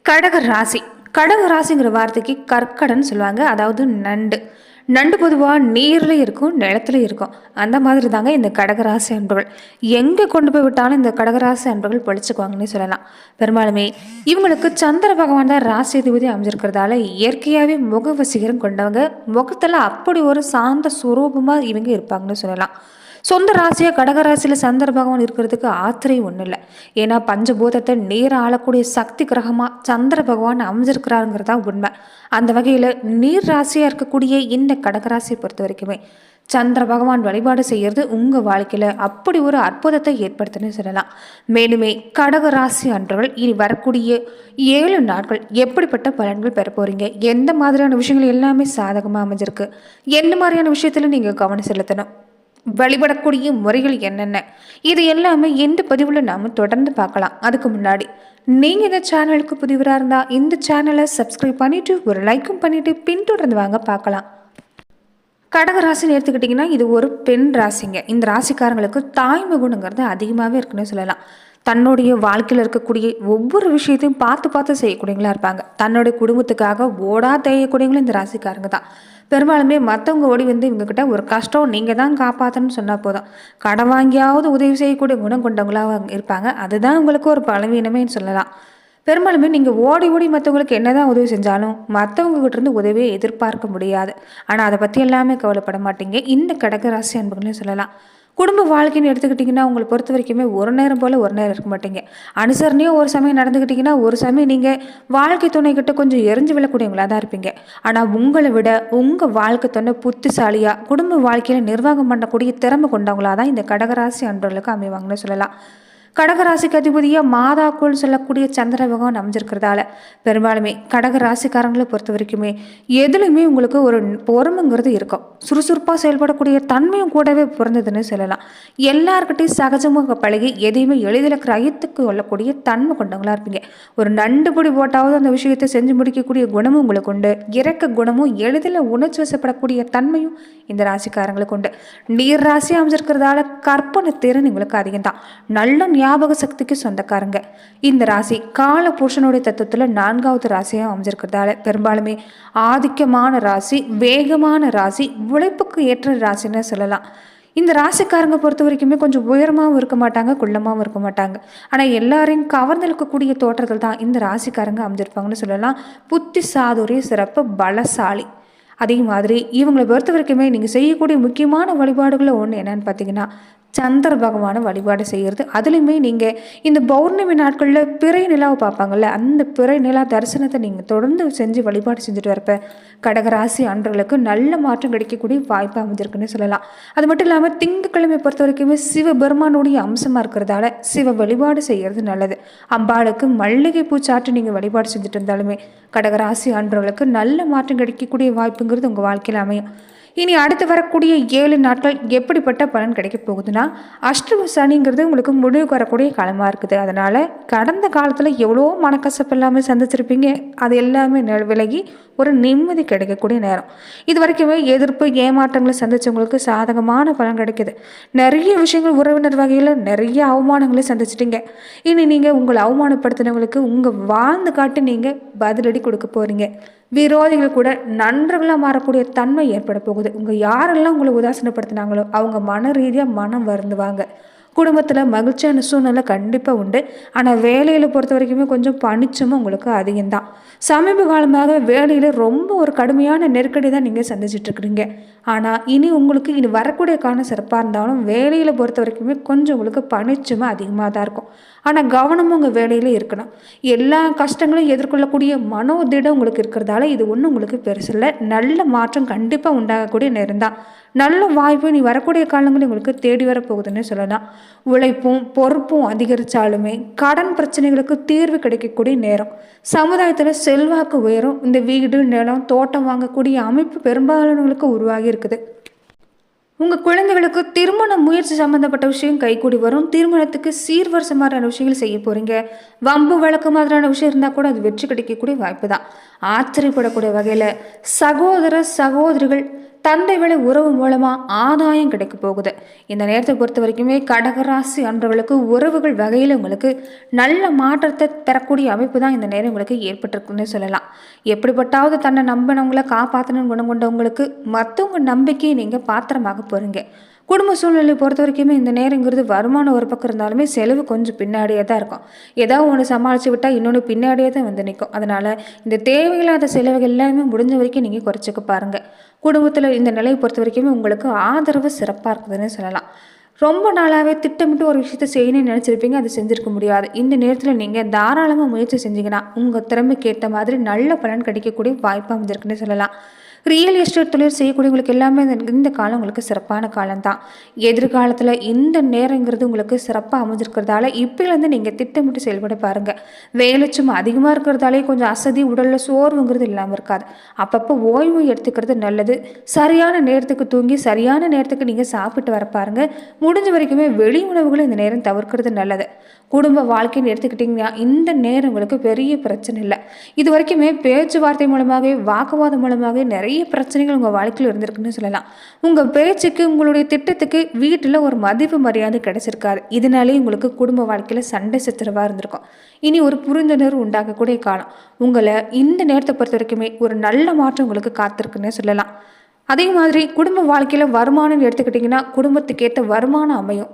கடக ராசி. கடக ராசிங்கிற வார்த்தைக்கு கற்கடன்னு சொல்லுவாங்க. அதாவது நண்டு. நண்டு பொதுவாக நீரில் இருக்கும், நிலத்துல இருக்கும். அந்த மாதிரி தாங்க இந்த கடகராசி அன்பர்கள். எங்கே கொண்டு போய் விட்டாலும் இந்த கடகராசி அன்பர்கள் பொழிச்சுக்குவாங்கன்னு சொல்லலாம். பெரும்பாலுமே இவங்களுக்கு சந்திர பகவான் தான் ராசிதிபதி அமைஞ்சிருக்கிறதால இயற்கையாகவே முக வசீகரம் கொண்டவங்க. முகத்தில் அப்படி ஒரு சாந்த சுரூபமாக இவங்க இருப்பாங்கன்னு சொல்லலாம். சொந்த ராசியாக கடகராசியில் சந்திர பகவான் இருக்கிறதுக்கு ஆத்திரையும் ஒன்றும் இல்லை. ஏன்னா பஞ்சபூதத்தை நீர் ஆளக்கூடிய சக்தி கிரகமாக சந்திர பகவான் அமைஞ்சிருக்கிறாருங்கிறதா உண்மை. அந்த வகையில் நீர் ராசியாக இருக்கக்கூடிய இந்த கடகராசியை பொறுத்த வரைக்குமே சந்திர பகவான் வழிபாடு செய்கிறது உங்கள் வாழ்க்கையில் அப்படி ஒரு அற்புதத்தை ஏற்படுத்துன்னு சொல்லலாம். மேலுமே கடக ராசி அன்றவர்கள் இனி வரக்கூடிய 7 நாட்கள் எப்படிப்பட்ட பலன்கள் பெற போகிறீங்க, எந்த மாதிரியான விஷயங்கள் எல்லாமே சாதகமாக அமைஞ்சிருக்கு, எந்த மாதிரியான விஷயத்தில் நீங்கள் கவனம் செலுத்தணும், வழிபடக்கூடிய முறைகள் என்னென்ன, இது எல்லாமே இந்த பதிவில் நாம் தொடர்ந்து பார்க்கலாம். அதுக்கு முன்னாடி நீங்கள் இந்த சேனலுக்கு புதிவராக இருந்தால் இந்த சேனலை சப்ஸ்கிரைப் பண்ணிவிட்டு ஒரு லைக்கும் பண்ணிவிட்டு பின்தொடர்ந்து வாங்க பார்க்கலாம். கடக ராசின்னு எடுத்துக்கிட்டிங்கன்னா இது ஒரு பெண் ராசிங்க. இந்த ராசிக்காரங்களுக்கு தாய்மை குணங்கிறது அதிகமாகவே இருக்குன்னு சொல்லலாம். தன்னுடைய வாழ்க்கையில் இருக்கக்கூடிய ஒவ்வொரு விஷயத்தையும் பார்த்து பார்த்து செய்யக்கூடியவங்களா இருப்பாங்க. தன்னுடைய குடும்பத்துக்காக ஓடா தேயக்கூடியவங்களும் இந்த ராசிக்காரங்க தான். பெரும்பாலுமே மற்றவங்க ஓடி வந்து இவங்ககிட்ட ஒரு கஷ்டம் நீங்கள் தான் காப்பாற்றணும்னு சொன்னால் போதும், கடன் வாங்கியாவது உதவி செய்யக்கூடிய குணம் கொண்டவங்களாக இருப்பாங்க. அதுதான் உங்களுக்கு ஒரு பலவீனமே சொல்லலாம். பெரும்பாலுமே நீங்கள் ஓடி ஓடி மற்றவங்களுக்கு என்ன தான் உதவி செஞ்சாலும் மற்றவங்ககிட்டருந்து உதவியை எதிர்பார்க்க முடியாது. ஆனால் அதை பற்றி எல்லாமே கவலைப்பட மாட்டீங்க இந்த கடகராசி அன்புகளையும் சொல்லலாம். குடும்ப வாழ்க்கைன்னு எடுத்துக்கிட்டிங்கன்னா உங்களை பொறுத்த வரைக்குமே ஒரு நேரம் போல் ஒரு நேரம் இருக்க மாட்டீங்க. அனுசரணையும் ஒரு சமயம் நடந்துக்கிட்டிங்கன்னா ஒரு சமயம் நீங்கள் வாழ்க்கை துணைக்கிட்ட கொஞ்சம் எரிஞ்சு விழக்கூடியவங்களாக தான் இருப்பீங்க. ஆனால் உங்களை விட உங்கள் வாழ்க்கை துணை புத்திசாலியாக குடும்ப வாழ்க்கையில் நிர்வாகம் பண்ணக்கூடிய திறமை கொண்டவங்களாக தான் இந்த கடகராசி அன்பர்களுக்கு அமைவாங்கன்னு சொல்லலாம். கடகராசிக்கு அதிபதியாக மாதாக்குள் சொல்லக்கூடிய சந்திர பகவான் அமைஞ்சிருக்கிறதால பெரும்பாலுமே கடகராசிக்காரங்களை பொறுத்த வரைக்குமே எதுலையுமே உங்களுக்கு ஒரு பொறுமைங்கிறது இருக்கும். சுறுசுறுப்பாக செயல்படக்கூடிய தன்மையும் கூடவே பிறந்ததுன்னு சொல்லலாம். எல்லாருக்கிட்டையும் சகஜமாக பழகி எதையுமே எளிதில் கிரகித்துக்கு கொள்ளக்கூடிய தன்மை கொண்டவங்களா இருப்பீங்க. ஒரு நண்டு பொடி போட்டாவது அந்த விஷயத்தை செஞ்சு முடிக்கக்கூடிய குணமும் உங்களுக்கு உண்டு. இறக்க குணமும் எளிதில் உணர்ச்சி வசப்படக்கூடிய தன்மையும் இந்த ராசிக்காரங்களுக்கு உண்டு. நீர் ராசி அமைஞ்சிருக்கிறதால கற்பனை திறன் உங்களுக்கு அதிகம் தான். நல்ல ஞாபக சக்திக்கு சொந்தக்காரங்க இந்த ராசி. கால புருஷனுடைய தத்துவத்தில் 4வது ராசியாக அமைஞ்சிருக்கிறதால பெரும்பாலுமே ஆதிக்கமான ராசி, வேகமான ராசி, உழைப்புக்கு ஏற்ற ராசின்னு சொல்லலாம். இந்த ராசிக்காரங்க பொறுத்த வரைக்குமே கொஞ்சம் உயரமாகவும் இருக்க மாட்டாங்க, குள்ளமாகவும் இருக்க மாட்டாங்க. ஆனால் எல்லாரையும் கவர்ந்தெழுக்கக்கூடிய தோற்றத்தில் தான் இந்த ராசிக்காரங்க அமைஞ்சிருப்பாங்கன்னு சொல்லலாம். புத்தி சாதுரிய சிறப்பு பலசாலி. அதே மாதிரி இவங்களை பொறுத்த வரைக்குமே நீங்கள் செய்யக்கூடிய முக்கியமான வழிபாடுகளில் ஒன்று என்னன்னு பார்த்தீங்கன்னா சந்திர பகவானை வழிபாடு செய்கிறது. அதுலேயுமே நீங்கள் இந்த பௌர்ணமி நாட்களில் பிறை நிலாவை பார்ப்பாங்கள்ல, அந்த பிறை நிலா தரிசனத்தை நீங்கள் தொடர்ந்து செஞ்சு வழிபாடு செஞ்சுட்டு வரப்ப கடகராசி அன்பர்களுக்கு நல்ல மாற்றம் கிடைக்கக்கூடிய வாய்ப்பு அமைஞ்சிருக்குன்னு சொல்லலாம். அது மட்டும் இல்லாமல் திங்கட்கிழமை பொறுத்த வரைக்குமே சிவபெருமானுடைய அம்சமாக இருக்கிறதால சிவ வழிபாடு செய்கிறது நல்லது. அம்பாளுக்கு மல்லிகை பூச்சாட்டு நீங்கள் வழிபாடு செஞ்சுட்டு இருந்தாலுமே கடகராசி அன்பர்களுக்கு நல்ல மாற்றம் கிடைக்கக்கூடிய வாய்ப்புங்கிறது உங்கள் வாழ்க்கையில் அமையும். இனி அடுத்து வரக்கூடிய 7 நாட்கள் எப்படிப்பட்ட பலன் கிடைக்க போகுதுன்னா அஷ்டம சனிங்கிறது உங்களுக்கு முடிவுக்கு வரக்கூடிய காலமாக இருக்குது. அதனால் கடந்த காலத்தில் எவ்வளோ மனக்கசப்பு எல்லாமே சந்திச்சிருப்பீங்க, அது எல்லாமே விலகி ஒரு நிம்மதி கிடைக்கக்கூடிய நேரம். இது வரைக்குமே எதிர்ப்பு ஏமாற்றங்களை சந்திச்சவங்களுக்கு சாதகமான பலன் கிடைக்குது. நிறைய விஷயங்கள் உறவினர் வகையில் நிறைய அவமானங்களை சந்திச்சிட்டிங்க. இனி நீங்கள் உங்களை அவமானப்படுத்தினவங்களுக்கு உங்கள் வாழ்ந்து காட்டி நீங்கள் பதிலடி கொடுக்க போகிறீங்க. விரோதிகள் கூட நண்பர்களாக மாறக்கூடிய தன்மை ஏற்பட போகுது. உங்கள் யாரெல்லாம் உங்களை உதாசீனப்படுத்தினாங்களோ அவங்க மன ரீதியாக மனம் வருந்துவாங்க. குடும்பத்தில் மகிழ்ச்சியான சூழ்நிலை கண்டிப்பாக உண்டு. ஆனால் வேலையில் பொறுத்த வரைக்குமே கொஞ்சம் பணிச்சமும் உங்களுக்கு அதிகம்தான். சமீப காலமாக வேலையில் ரொம்ப ஒரு கடுமையான நெருக்கடி தான் நீங்கள் சந்திச்சிட்ருக்குறீங்க. ஆனால் இனி உங்களுக்கு இனி வரக்கூடிய காலம் சிறப்பாக இருந்தாலும் வேலையில் பொறுத்த வரைக்குமே கொஞ்சம் உங்களுக்கு பணிச்சமும் அதிகமாக தான் இருக்கும். ஆனால் கவனமும் உங்கள் வேலையில் இருக்கணும். எல்லா கஷ்டங்களையும் எதிர்கொள்ளக்கூடிய மனோதிடம் உங்களுக்கு இருக்கிறதால இது ஒன்றும் உங்களுக்கு பெருசில்லை. நல்ல மாற்றம் கண்டிப்பாக உண்டாகக்கூடிய நேரம் தான். நல்ல வாய்ப்பு நீ வரக்கூடிய காலங்களில் உங்களுக்கு தேடி வரப்போகுதுன்னு சொல்லலாம். உழைப்பும் பொறுப்பும் அதிகரித்தாலுமே கடன் பிரச்சனைகளுக்கு தீர்வு கிடைக்கக்கூடிய நேரம். சமுதாயத்தில் செல்வாக்கு உயரும். இந்த வீடு நிலம் தோட்டம் வாங்கக்கூடிய அமைப்பு பெரும்பாலானவங்களுக்கு உருவாகி இருக்குது. உங்கள் குழந்தைகளுக்கு திருமண முயற்சி சம்மந்தப்பட்ட விஷயம் கைகூடி வரும். திருமணத்துக்கு சீர்வரிசை மாதிரியான விஷயங்கள் செய்ய போகிறீங்க. வம்பு வழக்கு மாதிரியான விஷயம் இருந்தால் கூட அது வெற்றி கிடைக்கக்கூடிய வாய்ப்பு தான். ஆச்சரியப்படக்கூடிய வகையில் சகோதர சகோதரிகள் தந்தை வழி உறவு மூலமா ஆதாயம் கிடைக்க போகுது. இந்த நேரத்தை பொறுத்த வரைக்குமே கடகராசி அன்றவர்களுக்கு உறவுகள் வகையில் உங்களுக்கு நல்ல மாற்றத்தை தரக்கூடிய அமைப்பு தான் இந்த நேரம் உங்களுக்கு ஏற்பட்டிருக்குன்னு சொல்லலாம். எப்படிப்பட்டாவது தன்னை நம்பினவங்களை காப்பாற்றணும்னு குணம் கொண்டவங்களுக்கு மற்றவங்க நம்பிக்கையை நீங்கள் பாத்திரமாக போறீங்க. குடும்ப சூழ்நிலை பொறுத்த வரைக்குமே இந்த நேரங்கிறது வருமானம் ஒரு பக்கம் இருந்தாலுமே செலவு கொஞ்சம் பின்னாடியே தான் இருக்கும். ஏதாவது ஒன்று சமாளித்து விட்டால் இன்னொன்று பின்னாடியே தான் வந்து நிற்கும். அதனால் இந்த தேவையில்லாத செலவுகள் எல்லாமே முடிஞ்ச வரைக்கும் நீங்கள் குறைச்சிக்க பாருங்கள். குடும்பத்தில் இந்த நிலையை பொறுத்த வரைக்குமே உங்களுக்கு ஆதரவு சிறப்பாக இருக்குதுன்னு சொல்லலாம். ரொம்ப நாளாகவே திட்டமிட்டு ஒரு விஷயத்தை செய்யணும்னு நினச்சிருப்பீங்க, அது செஞ்சுருக்க முடியாது. இந்த நேரத்தில் நீங்கள் தாராளமாக முயற்சி செஞ்சீங்கன்னா உங்கள் திறமைக்கு ஏற்ற மாதிரி நல்ல பலன் கிடைக்கக்கூடிய வாய்ப்பு அமைஞ்சிருக்குன்னு சொல்லலாம். ரியல் எஸ்டேட் தொழில் செய்யக்கூடியவங்களுக்கு எல்லாமே இந்த காலம் உங்களுக்கு சிறப்பான காலம்தான். எதிர்காலத்தில் இந்த நேரங்கிறது உங்களுக்கு சிறப்பாக அமைஞ்சிருக்கிறதால இப்போலேருந்து நீங்கள் திட்டமிட்டு செயல்பட பாருங்கள். வேலை சும்மா அதிகமாக இருக்கிறதாலே கொஞ்சம் அசதி, உடலில் சோர்வுங்கிறது இல்லாமல் இருக்காது. அப்பப்போ ஓய்வு எடுத்துக்கிறது நல்லது. சரியான நேரத்துக்கு தூங்கி சரியான நேரத்துக்கு நீங்கள் சாப்பிட்டு வர பாருங்கள். முடிஞ்ச வரைக்குமே வெளி உணவுகளை இந்த நேரம் தவிர்க்கிறது நல்லது. குடும்ப வாழ்க்கைன்னு எடுத்துக்கிட்டிங்கன்னா இந்த நேரம் உங்களுக்கு பெரிய பிரச்சனை இல்லை. இது வரைக்குமே பேச்சுவார்த்தை மூலமாகவே வாக்குவாதம் மூலமாகவே நிறைய பிரச்சனைகள் உங்கள் வாழ்க்கையில் இருந்திருக்குன்னு சொல்லலாம். உங்கள் பேச்சுக்கு உங்களுடைய திட்டத்துக்கு வீட்டில் ஒரு மதிப்பு மரியாதை கிடைச்சிருக்காது. இதனாலே உங்களுக்கு குடும்ப வாழ்க்கையில் சண்டை சச்சரவாக இருந்திருக்கும். இனி ஒரு புரிந்துணர்வு உண்டாக்கக்கூடிய காலம். உங்களை இந்த நேரத்தை பொறுத்த வரைக்குமே ஒரு நல்ல மாற்றம் உங்களுக்கு காத்திருக்குன்னு சொல்லலாம். அதே மாதிரி குடும்ப வாழ்க்கையில் வருமானம் எடுத்துக்கிட்டிங்கன்னா குடும்பத்துக்கு ஏற்ற வருமானம் அமையும்.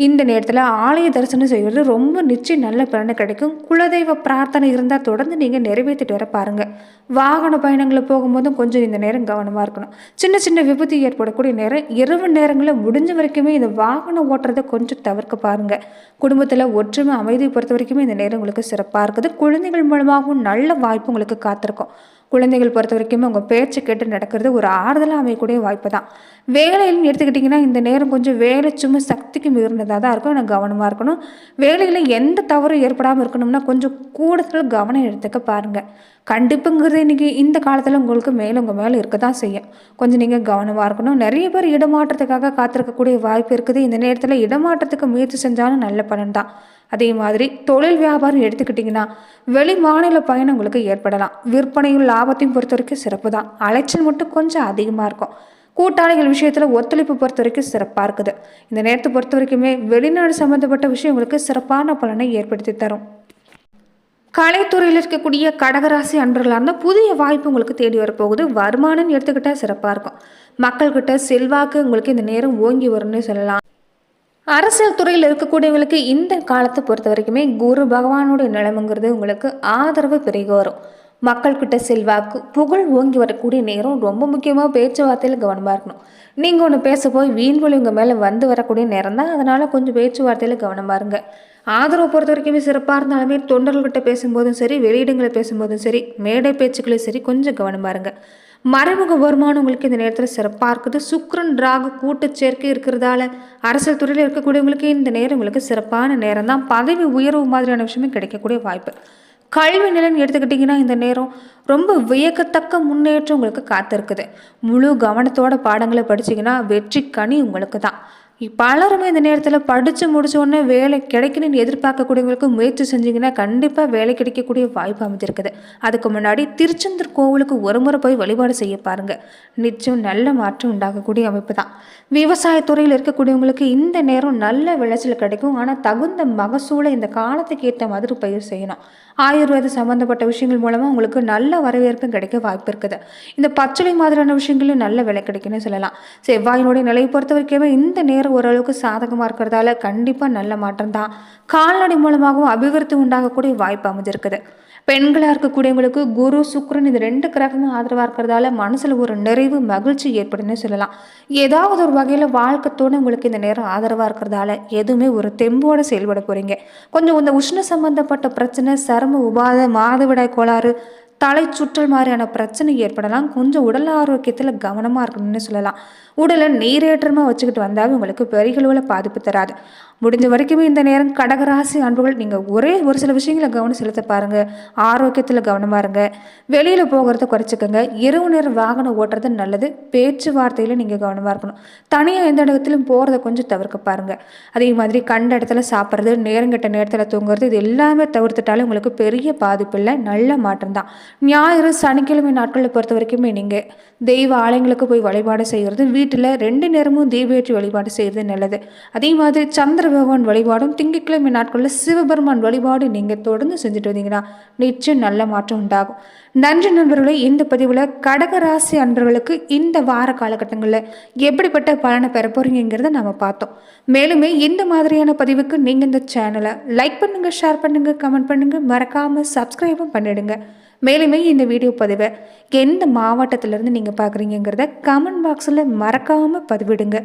இந்த நேரத்தில் ஆலய தரிசனம் செய்வது ரொம்ப நிச்சயம் நல்ல பலனை கிடைக்கும். குலதெய்வ பிரார்த்தனை இருந்தால் தொடர்ந்து நீங்கள் நிறைவேற்றிட்டு வர பாருங்கள். வாகன பயணங்களில் போகும்போதும் கொஞ்சம் இந்த நேரம் கவனமாக இருக்கணும். சின்ன சின்ன விபத்து ஏற்படக்கூடிய நேரம் இரவு நேரங்களில் முடிஞ்ச வரைக்குமே இந்த வாகனம் ஓட்டுறதை கொஞ்சம் தவிர்க்க பாருங்கள். குடும்பத்தில் ஒற்றுமை அமைதியை பொறுத்த வரைக்குமே இந்த நேரம் உங்களுக்கு சிறப்பாக இருக்குது. குழந்தைகள் மூலமாகவும் நல்ல வாய்ப்பு உங்களுக்கு காத்திருக்கும். குழந்தைகள் பொறுத்த வரைக்குமே உங்கள் பேச்சு கேட்டு நடக்கிறது ஒரு ஆறுதலாக அமையக்கூடிய வாய்ப்பு தான். வேலையில்னு எடுத்துக்கிட்டிங்கன்னா இந்த நேரம் கொஞ்சம் வேலை சும்மா சக்திக்கு மீறினதாக தான் இருக்கும். ஆனால் கவனமாக இருக்கணும். வேலையில் எந்த தவறும் ஏற்படாமல் இருக்கணும்னா கொஞ்சம் கூடுதல் கவனம் எடுத்துக்க பாருங்கள். கண்டிப்புங்கிறது இன்றைக்கி இந்த காலத்தில் உங்களுக்கு உங்கள் மேலே இருக்க தான் செய்யும். கொஞ்சம் நீங்கள் கவனமாக இருக்கணும். நிறைய பேர் இடமாற்றத்துக்காக காத்திருக்கக்கூடிய வாய்ப்பு இருக்குது. இந்த நேரத்தில் இடமாற்றத்துக்கு முயற்சி செஞ்சாலும் நல்ல பலன் தான். அதே மாதிரி தொழில் வியாபாரம் எடுத்துக்கிட்டிங்கன்னா வெளி மாநில பயணம் உங்களுக்கு ஏற்படலாம். விற்பனையும் லாபத்தையும் பொறுத்த வரைக்கும் சிறப்பு தான். அலைச்சல் மட்டும் கொஞ்சம் அதிகமாக இருக்கும். கூட்டாளிகள் விஷயத்தில் ஒத்துழைப்பு பொறுத்த வரைக்கும் சிறப்பாக இருக்குது. இந்த நேரத்தை பொறுத்த வரைக்குமே வெளிநாடு சம்மந்தப்பட்ட விஷயம் உங்களுக்கு சிறப்பான பலனை ஏற்படுத்தி தரும். கலைத்துறையில் இருக்கக்கூடிய கடகராசி அன்பர்களாக இருந்தால் புதிய வாய்ப்பு உங்களுக்கு தேடி வரப்போகுது. வருமானம் எடுத்துக்கிட்டால் சிறப்பாக இருக்கும். மக்கள்கிட்ட செல்வாக்கு உங்களுக்கு இந்த நேரம் ஓங்கி வரும்னு சொல்லலாம். அரசியல் துறையில் இருக்கக்கூடியவங்களுக்கு இந்த காலத்தை பொறுத்த வரைக்குமே குரு பகவானுடைய நிலைமைங்கிறது உங்களுக்கு ஆதரவு பெருகி வரும். மக்கள்கிட்ட செல்வாக்கு புகழ் ஓங்கி வரக்கூடிய நேரம். ரொம்ப முக்கியமாக பேச்சுவார்த்தையில் கவனமாக இருக்கணும். நீங்கள் ஒன்று பேச போய் வீண்வழி உங்கள் மேலே வந்து வரக்கூடிய நேரம் தான். அதனால் கொஞ்சம் பேச்சுவார்த்தையில் கவனமாக இருங்க. ஆதரவு பொறுத்த வரைக்குமே சிறப்பாக இருந்தாலுமே தொண்டர்கள்கிட்ட பேசும்போதும் சரி, வெளியிடங்களை பேசும்போதும் சரி, மேடை பேச்சுக்களும் சரி கொஞ்சம் கவனமாக இருங்க. மறைமுக வருமானம் உங்களுக்கு இந்த நேரத்தில் சிறப்பாக இருக்குது. சுக்கிரன் ராகு கூட்டு சேர்க்கை இருக்கிறதால அரசியல் துறையில் இருக்கக்கூடியவங்களுக்கு இந்த நேரம் உங்களுக்கு சிறப்பான நேரம் தான். பதவி உயர்வு மாதிரியான விஷயமே கிடைக்கக்கூடிய வாய்ப்பு. கல்வி நிலைன்னு எடுத்துக்கிட்டிங்கன்னா இந்த நேரம் ரொம்ப வியக்கத்தக்க முன்னேற்றம் உங்களுக்கு காத்திருக்குது. முழு கவனத்தோட பாடங்களை படிச்சிங்கன்னா வெற்றி கனி உங்களுக்கு தான். பலருமே இந்த நேரத்தில் படித்து முடிச்சோடனே வேலை கிடைக்கணும்னு எதிர்பார்க்கக்கூடியவங்களுக்கு முயற்சி செஞ்சிங்கன்னா கண்டிப்பாக வேலை கிடைக்கக்கூடிய வாய்ப்பு அமைஞ்சிருக்குது. அதுக்கு முன்னாடி திருச்செந்தூர் கோவிலுக்கு ஒரு முறை போய் வழிபாடு செய்ய பாருங்கள். நிச்சயம் நல்ல மாற்றம் உண்டாகக்கூடிய அமைப்பு தான். விவசாயத்துறையில் இருக்கக்கூடியவங்களுக்கு இந்த நேரம் நல்ல விளைச்சல் கிடைக்கும். ஆனால் தகுந்த மகசூலை இந்த காலத்துக்கு ஏற்ற மாதிரி பயிர் செய்யணும். ஆயுர்வேத சம்மந்தப்பட்ட விஷயங்கள் மூலமாக உங்களுக்கு நல்ல வரவேற்பு கிடைக்க வாய்ப்பு இருக்குது. இந்த பச்சளை மாதிரியான விஷயங்களும் நல்ல விலை கிடைக்குன்னு சொல்லலாம். செவ்வாயினுடைய நிலையை பொறுத்த வரைக்குமே இந்த நேரம் ஓரளவுக்கு சாதகமாக இருக்கிறதால கண்டிப்பாக நல்ல மாற்றம் தான். கால்நடை மூலமாகவும் அபிவிருத்தி உண்டாகக்கூடிய வாய்ப்பு அமைஞ்சிருக்குது. பெண்களாக இருக்கக்கூடியவங்களுக்கு குரு சுக்கிரன் இது 2 கிரகமும் ஆதரவாக இருக்கிறதால மனசில் ஒரு நிறைவு மகிழ்ச்சி ஏற்படுன்னு சொல்லலாம். ஏதாவது ஒரு வகையில் வாழ்க்கத்தோடு உங்களுக்கு இந்த நேரம் ஆதரவாக இருக்கிறதால எதுவுமே ஒரு தெம்போடு செயல்பட போகிறீங்க. கொஞ்சம் இந்த உஷ்ண சம்பந்தப்பட்ட பிரச்சனை, சரும உபாதை, மாதவிடாய் கோளாறு, தலை சுற்றல் மாதிரியான பிரச்சனை ஏற்படலாம். கொஞ்சம் உடல் ஆரோக்கியத்தில் கவனமாக இருக்கணும்னு சொல்லலாம். உடலை நீரேற்றமாக வச்சுக்கிட்டு வந்தாலும் உங்களுக்கு பெரிய அளவில் பாதிப்பு தராது. முடிஞ்ச வரைக்குமே இந்த நேரம் கடகராசி அன்புகள் நீங்கள் ஒரே ஒரு சில விஷயங்களை கவனம் செலுத்த பாருங்கள். ஆரோக்கியத்தில் கவனமாக இருங்க. வெளியில் போகிறத குறைச்சிக்கோங்க. இரவு நேரம் வாகனம் ஓட்டுறது நல்லது. பேச்சுவார்த்தையில் நீங்கள் கவனமாக இருக்கணும். தனியாக எந்த இடத்துலையும் போகிறத கொஞ்சம் தவிர்க்க பாருங்கள். அதே மாதிரி கண்ட இடத்துல சாப்பிட்றது, நேரங்கெட்ட நேரத்தில் தூங்குறது, இது எல்லாமே தவிர்த்துட்டாலே உங்களுக்கு பெரிய பாதிப்பு இல்லை, நல்ல மாற்றம் தான். ஞாயிறு சனிக்கிழமை நாட்களை பொறுத்த வரைக்குமே நீங்கள் தெய்வ ஆலயங்களுக்கு போய் வழிபாடு செய்கிறது, வீட்டில் 2 நேரமும் தீபேற்றி வழிபாடு செய்கிறது நல்லது. அதே மாதிரி சந்திர பகவான் வழிபாடும் திங்கட்கிழமை நாட்களில் சிவபெருமான் வழிபாடு நீங்கள் தொடர்ந்து செஞ்சுட்டு வந்தீங்கன்னா நிச்சயம் நல்ல மாற்றம் உண்டாகும். நன்றி நண்பர்களே. இந்த பதிவில் கடகராசி அன்பர்களுக்கு இந்த வார காலகட்டங்களில் எப்படிப்பட்ட பலனை பெற போறீங்கிறத நம்ம பார்த்தோம். மேலுமே இந்த மாதிரியான பதிவுக்கு நீங்கள் இந்த சேனலை லைக் பண்ணுங்கள், ஷேர் பண்ணுங்கள், கமெண்ட் பண்ணுங்கள், மறக்காமல் சப்ஸ்கிரைபும் பண்ணிடுங்க. மேலுமே இந்த வீடியோ பதிவை எந்த மாவட்டத்திலேருந்து நீங்கள் பார்க்குறீங்கிறத கமெண்ட் பாக்ஸில் மறக்காமல் பதிவிடுங்க.